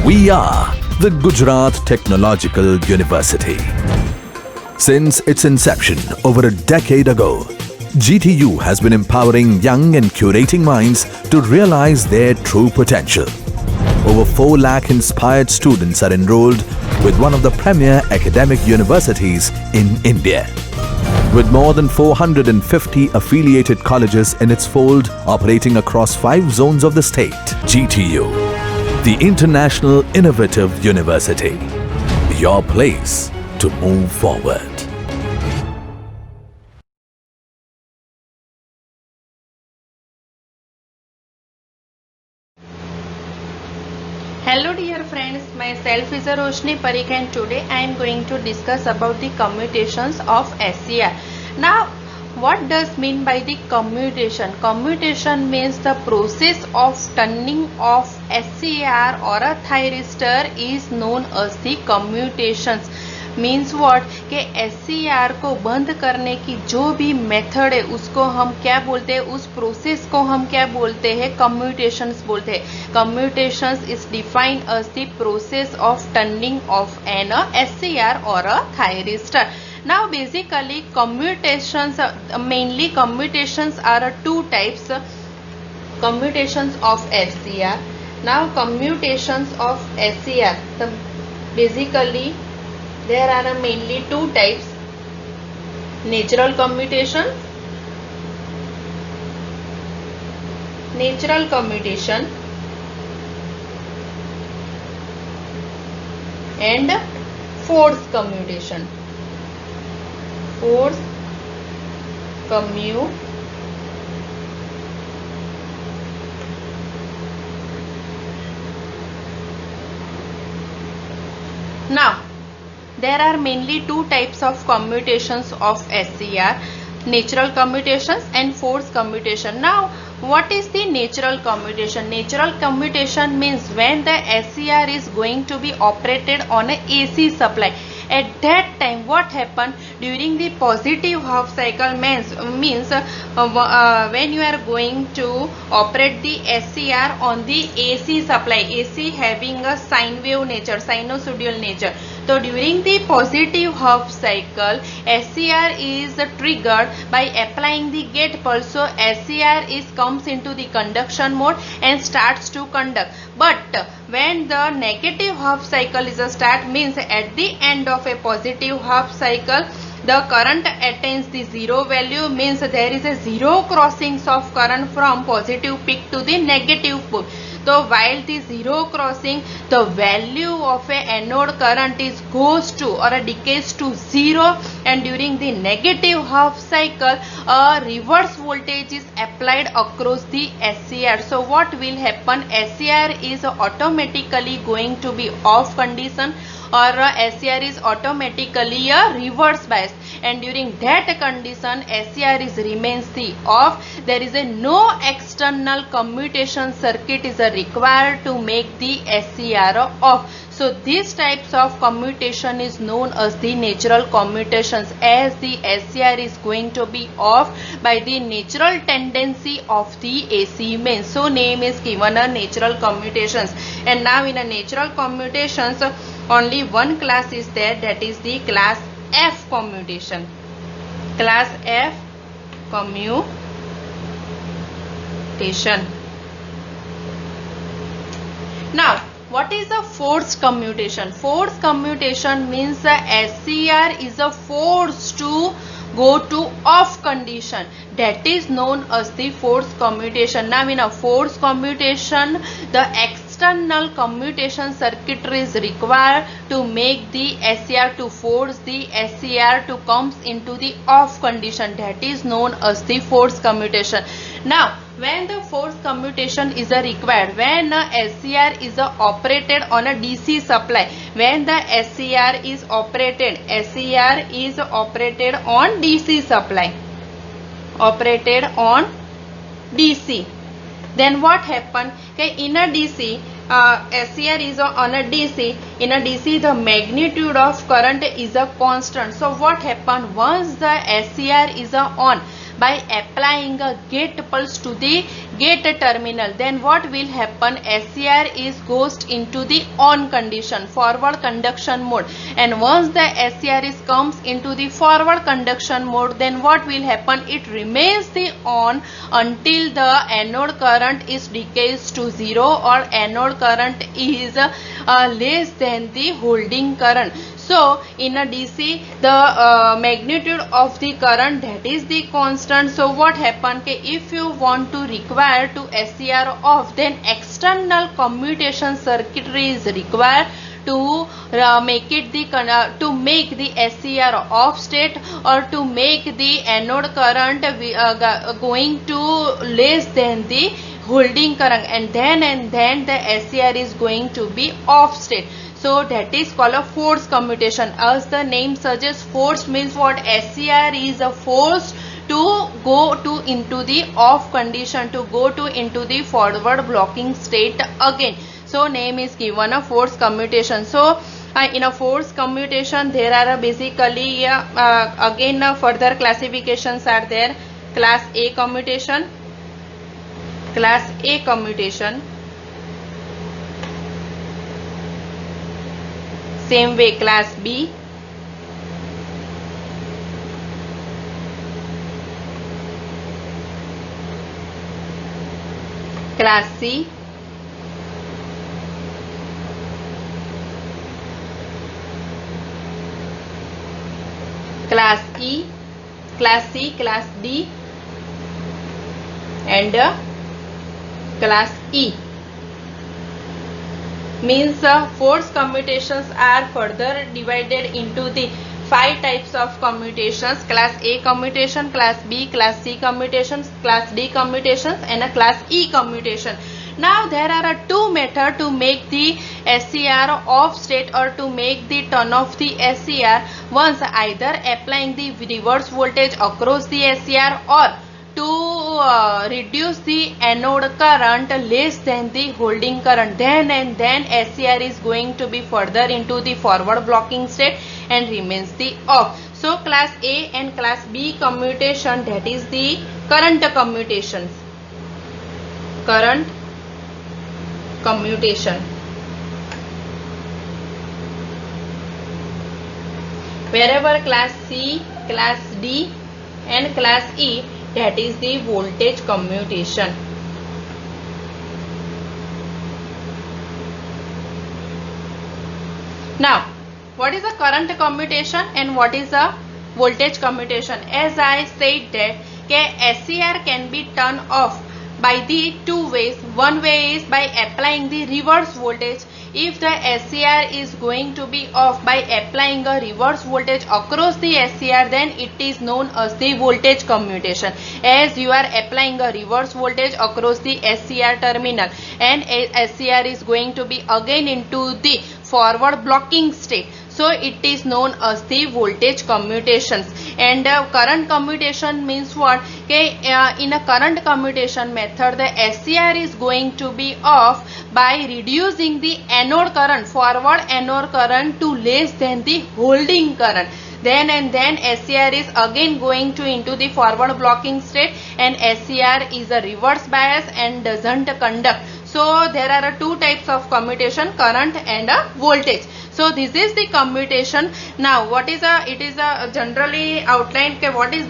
We are the Gujarat Technological University. Since its inception over a decade ago, GTU has been empowering young and curating minds to realize their true potential. Over 4 lakh inspired students are enrolled with one of the premier academic universities in India. With more than 450 affiliated colleges in its fold operating across 5 zones of the state, GTU, the International Innovative University, your place to move forward. Hello dear friends, myself is Roshni Parikh and today I am going to discuss about the commutations of SCR. Now what does mean by the commutation? Commutation means the process of turning off SCR or a thyristor is known as the commutations. Means what कि SCR को बंद करने की जो भी method है उसको हम क्या बोलते हैं, उस प्रोसेस को हम क्या बोलते हैं, कम्यूटेशंस बोलते हैं. Commutations is defined as the process of turning off an SCR और a thyristor. Now basically commutations, mainly commutations are 2 types. Commutations of SCR. Now commutations of SCR, basically there are mainly 2 types: natural commutation and forced commutation. Now there are mainly 2 types of commutations of SCR: natural commutations and forced commutation. Now what is the natural commutation? Natural commutation means when the SCR is going to be operated on a AC supply. At that time what happened during the positive half cycle means when you are going to operate the SCR on the AC supply, AC having a sine wave nature, sinusoidal nature. So during the positive half cycle SCR is triggered by applying the gate pulse. So SCR is comes into the conduction mode and starts to conduct. But when the negative half cycle is a start, means at the end of a positive half cycle the current attains the 0 value, means there is a 0 crossings of current from positive peak to the negative peak. So while the 0 crossing, the value of a anode current is goes to or decays to 0, and during the negative half cycle a reverse voltage is applied across the SCR. So what will happen, SCR is automatically going to be off condition, or SCR is automatically a reverse bias, and during that condition SCR is remains the off. There is a no external commutation circuit is required to make the SCR off. So these types of commutation is known as the natural commutations, as the SCR is going to be off by the natural tendency of the AC mains. So name is given a natural commutations. And now in a natural commutations only one class is there, that is the class F commutation. Class F commutation. Now what is a forced commutation? Forced commutation means the SCR is a forced to go to off condition, that is known as the forced commutation. Now in a forced commutation the external commutation circuitry is required to make the SCR, to force the SCR to comes into the off condition, that is known as the forced commutation. Now when the forced commutation is required, when SCR is operated on a DC supply, when the SCR is operated on DC supply, operated on DC, then what happen? Okay, in a DC SCR is on a DC. In a DC the magnitude of current is a constant. So what happen, once the SCR is on, by applying a gate pulse to the gate terminal, then what will happen? SCR is goes into the on condition, forward conduction mode, and once the SCR is comes into the forward conduction mode, then what will happen? It remains the on until the anode current is decreased to 0 or anode current is less than the holding current. So in a DC, the magnitude of the current, that is the constant. So what happen? If you want to require to SCR off, then external commutation circuitry is required to make it the to make the SCR off state, or to make the anode current going to less than the holding current, and then the SCR is going to be off state. So that is called a force commutation. As the name suggests, force means what? SCR is a force to go to into the off condition, to go to into the forward blocking state again. So name is given a force commutation. So in a force commutation, there are basically again further classifications are there. Class A commutation, class A commutation. Same way class B, class C, class E, class C, class D, and class E. Means force commutations are further divided into the 5 types of commutations: class A commutation, class B, class C commutations, class D commutations, and a class E commutation. Now there are 2 methods to make the SCR off state or to make the turn off the SCR. Once either applying the reverse voltage across the SCR, or to reduce the anode current less than the holding current, then SCR is going to be further into the forward blocking state and remains the off. So class A and class B commutation, that is the current commutations. Current commutation. Wherever class C, class D and class E, that is the voltage commutation. Now, what is a current commutation and what is a voltage commutation? As I said that SCR can be turned off by the 2 ways. One way is by applying the reverse voltage. If the SCR is going to be off by applying a reverse voltage across the SCR, then it is known as the voltage commutation, as you are applying a reverse voltage across the SCR terminal, and SCR is going to be again into the forward blocking state. So it is known as the voltage commutations. And current commutation means what? In a current commutation method, the SCR is going to be off by reducing the anode current, forward anode current, to less than the holding current. Then SCR is again going to into the forward blocking state, and SCR is a reverse bias and doesn't conduct. So there are 2 types of commutation, current and voltage. So this is the commutation. Now what is it is a generally outlined. What is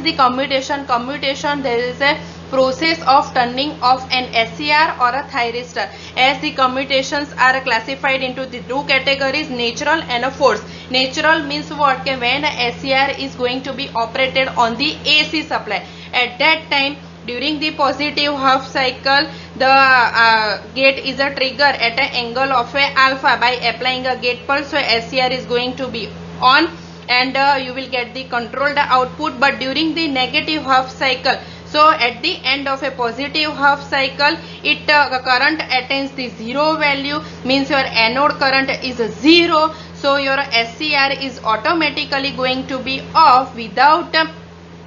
the commutation? Commutation, there is a process of turning off an SCR or a thyristor. As the commutations are classified into the 2 categories, natural and a force. Natural means what? When a SCR is going to be operated on the AC supply. At that time, during the positive half cycle, the gate is a trigger at an angle of a alpha by applying a gate pulse. So SCR is going to be on, and you will get the controlled output. But during the negative half cycle, so at the end of a positive half cycle, it current attains the 0 value, means your anode current is 0. So your SCR is automatically going to be off without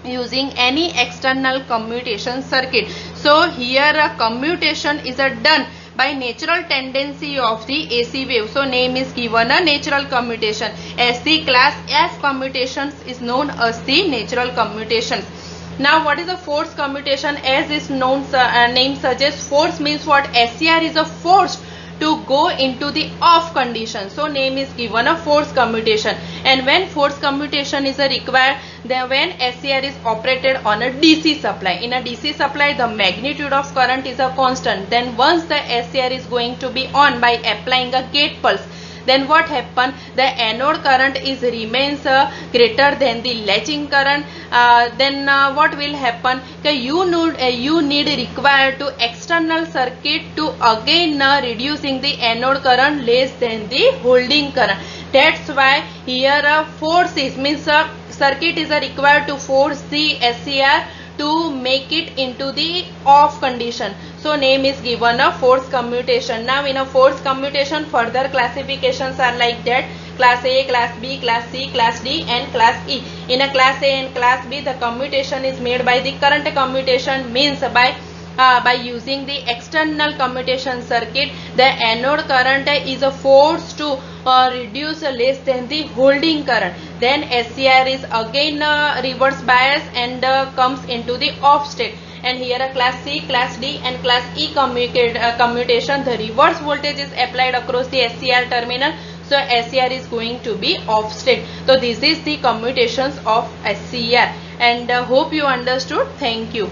using any external commutation circuit. So here a commutation is done by natural tendency of the AC wave. So name is given a natural commutation, as the class F commutations is known as the natural commutations. Now what is a force commutation? As its name suggests, force means what? SCR is a force to go into the off condition. So name is given a force commutation. And when force commutation is required, then when SCR is operated on a DC supply. In a DC supply, the magnitude of current is a constant. Then once the SCR is going to be on by applying a gate pulse, then what happen? The anode current is remains greater than the latching current. Then what will happen? You need require to external circuit to again reducing the anode current less than the holding current. That's why here force is means circuit is required to force the SCR to make it into the off condition. So name is given a force commutation. Now in a force commutation, further classifications are like that: class A, class B, class C, class D and class E. In a class A and class B, the commutation is made by the current commutation, means by using the external commutation circuit, the anode current is forced to reduce less than the holding current. Then SCR is again reverse bias and comes into the off state. And here a class C, class D and class E commutation, the reverse voltage is applied across the SCR terminal. So SCR is going to be off state. So this is the commutations of SCR, and hope you understood. Thank you.